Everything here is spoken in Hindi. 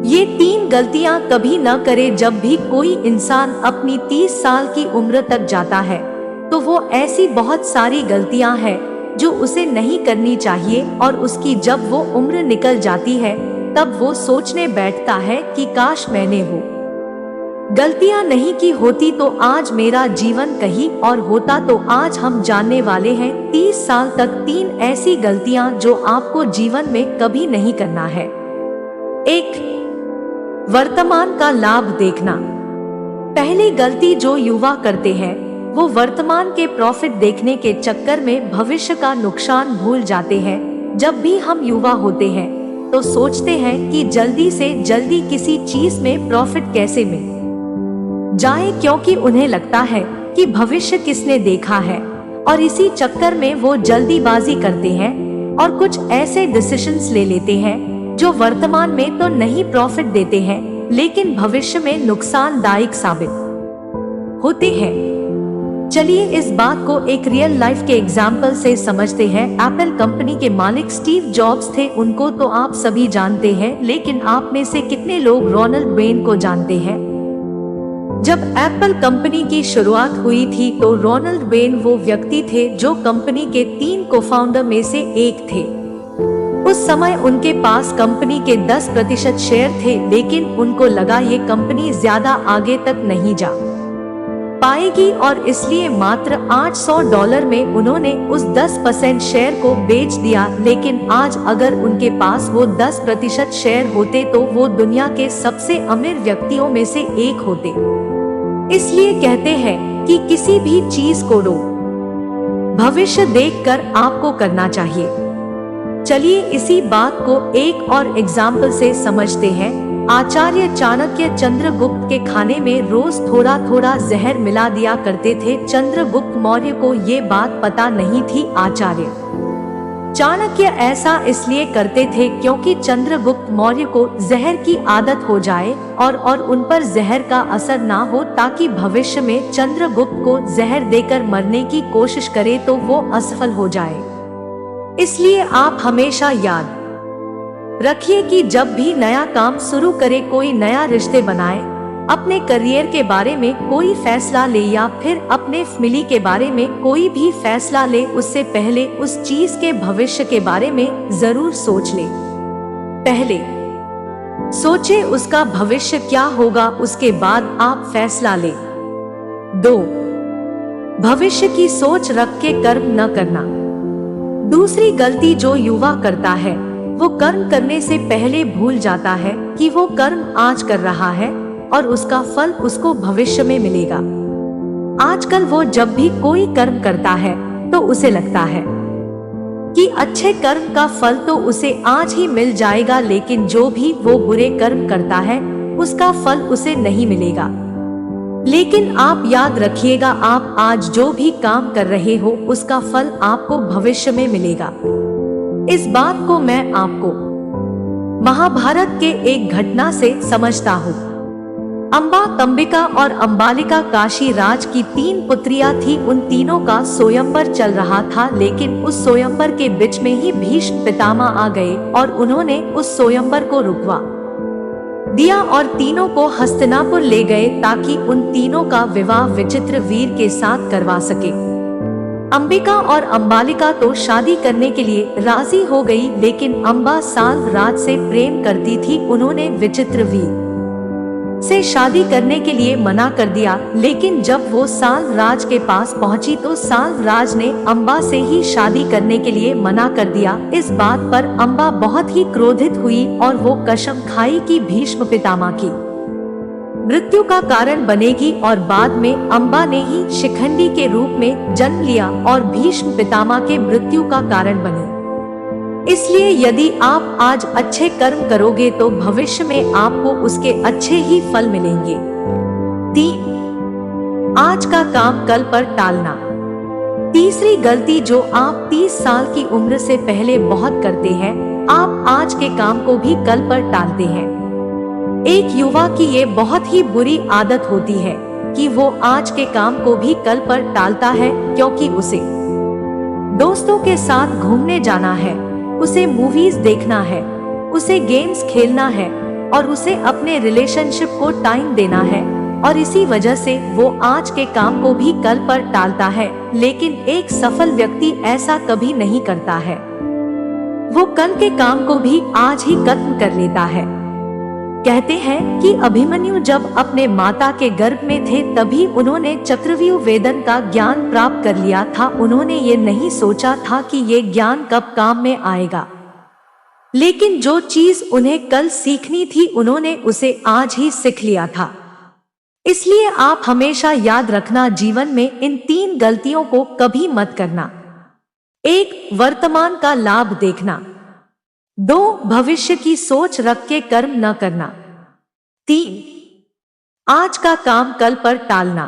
ये 3 गलतियां कभी न करे। जब भी कोई इंसान अपनी 30 साल की उम्र तक जाता है तो वो ऐसी बहुत सारी गलतियां हैं जो उसे नहीं करनी चाहिए, और उसकी जब वो उम्र निकल जाती है तब वो सोचने बैठता है कि काश मैंने वो गलतियां नहीं की होती तो आज मेरा जीवन कहीं और होता। तो आज हम जानने वाले हैं 30 साल तक 3 ऐसी गलतियां जो आपको जीवन में कभी नहीं करना है। 1. वर्तमान का लाभ देखना। पहली गलती जो युवा करते हैं वो वर्तमान के प्रॉफिट देखने के चक्कर में भविष्य का नुकसान भूल जाते हैं। जब भी हम युवा होते हैं तो सोचते हैं कि जल्दी से जल्दी किसी चीज में प्रॉफिट कैसे मिल जाए, क्योंकि उन्हें लगता है कि भविष्य किसने देखा है, और इसी चक्कर में वो जल्दीबाजी करते हैं और कुछ ऐसे डिसीजंस ले लेते हैं जो वर्तमान में तो नहीं प्रॉफिट देते हैं लेकिन भविष्य में नुकसानदायक साबित होते हैं। चलिए इस बात को एक रियल लाइफ के एग्जाम्पल से समझते हैं। एप्पल कंपनी के मालिक स्टीव जॉब्स थे, उनको तो आप सभी जानते हैं, लेकिन आप में से कितने लोग रोनाल्ड वेन को जानते हैं? जब एप्पल कंपनी की शुरुआत हुई थी तो रोनाल्ड वेन वो व्यक्ति थे जो कंपनी के 3 को-फाउंडर में से एक थे। उस समय उनके पास कंपनी के 10% शेयर थे, लेकिन उनको लगा ये कंपनी ज्यादा आगे तक नहीं जा पाएगी और इसलिए मात्र $800 में उन्होंने उस 10% शेयर को बेच दिया। लेकिन आज अगर उनके पास वो 10% शेयर होते तो वो दुनिया के सबसे अमीर व्यक्तियों में से एक होते। इसलिए कहते हैं कि किसी भी चीज को भविष्य देखकर आपको करना चाहिए। चलिए इसी बात को एक और एग्जाम्पल से समझते हैं। आचार्य चाणक्य चंद्रगुप्त के खाने में रोज थोड़ा थोड़ा जहर मिला दिया करते थे। चंद्रगुप्त मौर्य को ये बात पता नहीं थी। आचार्य चाणक्य ऐसा इसलिए करते थे क्योंकि चंद्रगुप्त मौर्य को जहर की आदत हो जाए और उन पर जहर का असर ना हो, ताकि भविष्य में चंद्रगुप्त को जहर देकर मरने की कोशिश करे तो वो असफल हो जाए। इसलिए आप हमेशा याद रखिए कि जब भी नया काम शुरू करे, कोई नया रिश्ते बनाए, अपने करियर के बारे में कोई फैसला ले या फिर अपने फैमिली के बारे में कोई भी फैसला ले, उससे पहले उस चीज के भविष्य के बारे में जरूर सोच ले। पहले सोचे उसका भविष्य क्या होगा, उसके बाद आप फैसला ले। 2. भविष्य की सोच रख के कर्म न करना। दूसरी गलती जो युवा करता है वो कर्म करने से पहले भूल जाता है कि वो कर्म आज कर रहा है और उसका फल उसको भविष्य में मिलेगा। आजकल वो जब भी कोई कर्म करता है तो उसे लगता है कि अच्छे कर्म का फल तो उसे आज ही मिल जाएगा, लेकिन जो भी वो बुरे कर्म करता है उसका फल उसे नहीं मिलेगा। लेकिन आप याद रखिएगा, आप आज जो भी काम कर रहे हो उसका फल आपको भविष्य में मिलेगा। इस बात को मैं आपको महाभारत के एक घटना से समझता हूँ। अंबा, अंबिका और अंबालिका काशी राज की 3 पुत्रियां थी। उन तीनों का स्वयंवर चल रहा था, लेकिन उस स्वयंवर के बीच में ही भीष्म पितामह आ गए और उन्होंने उस स्वयंवर को रुकवा दिया और तीनों को हस्तिनापुर ले गए ताकि उन तीनों का विवाह विचित्रवीर के साथ करवा सके। अंबिका और अंबालिका तो शादी करने के लिए राजी हो गई, लेकिन अंबा साल्वराज से प्रेम करती थी। उन्होंने विचित्रवीर से शादी करने के लिए मना कर दिया, लेकिन जब वो साल्वराज के पास पहुंची तो साल्वराज ने अंबा से ही शादी करने के लिए मना कर दिया। इस बात पर अंबा बहुत ही क्रोधित हुई और वो कसम खाई कि भीष्म पितामह की मृत्यु का कारण बनेगी, और बाद में अंबा ने ही शिखंडी के रूप में जन्म लिया और भीष्म पितामह के मृत्यु का कारण बनी। इसलिए यदि आप आज अच्छे कर्म करोगे तो भविष्य में आपको उसके अच्छे ही फल मिलेंगे। 3. आज का काम कल पर टालना। तीसरी गलती जो आप 30 साल की उम्र से पहले बहुत करते हैं, आप आज के काम को भी कल पर टालते हैं। एक युवा की ये बहुत ही बुरी आदत होती है कि वो आज के काम को भी कल पर टालता है, क्योंकि उसे दोस्तों के साथ घूमने जाना है, उसे मूवीज देखना है, उसे गेम्स खेलना है, और उसे अपने रिलेशनशिप को टाइम देना है, और इसी वजह से वो आज के काम को भी कल पर टालता है। लेकिन एक सफल व्यक्ति ऐसा कभी नहीं करता है, वो कल के काम को भी आज ही खत्म कर लेता है। कहते हैं कि अभिमन्यु जब अपने माता के गर्भ में थे तभी उन्होंने चक्रव्यूह वेदन का ज्ञान प्राप्त कर लिया था। उन्होंने ये नहीं सोचा था कि ये ज्ञान कब काम में आएगा, लेकिन जो चीज उन्हें कल सीखनी थी उन्होंने उसे आज ही सीख लिया था। इसलिए आप हमेशा याद रखना, जीवन में इन 3 गलतियों को कभी मत करना। 1. वर्तमान का लाभ देखना। 2. भविष्य की सोच रख के कर्म न करना। 3. आज का काम कल पर टालना।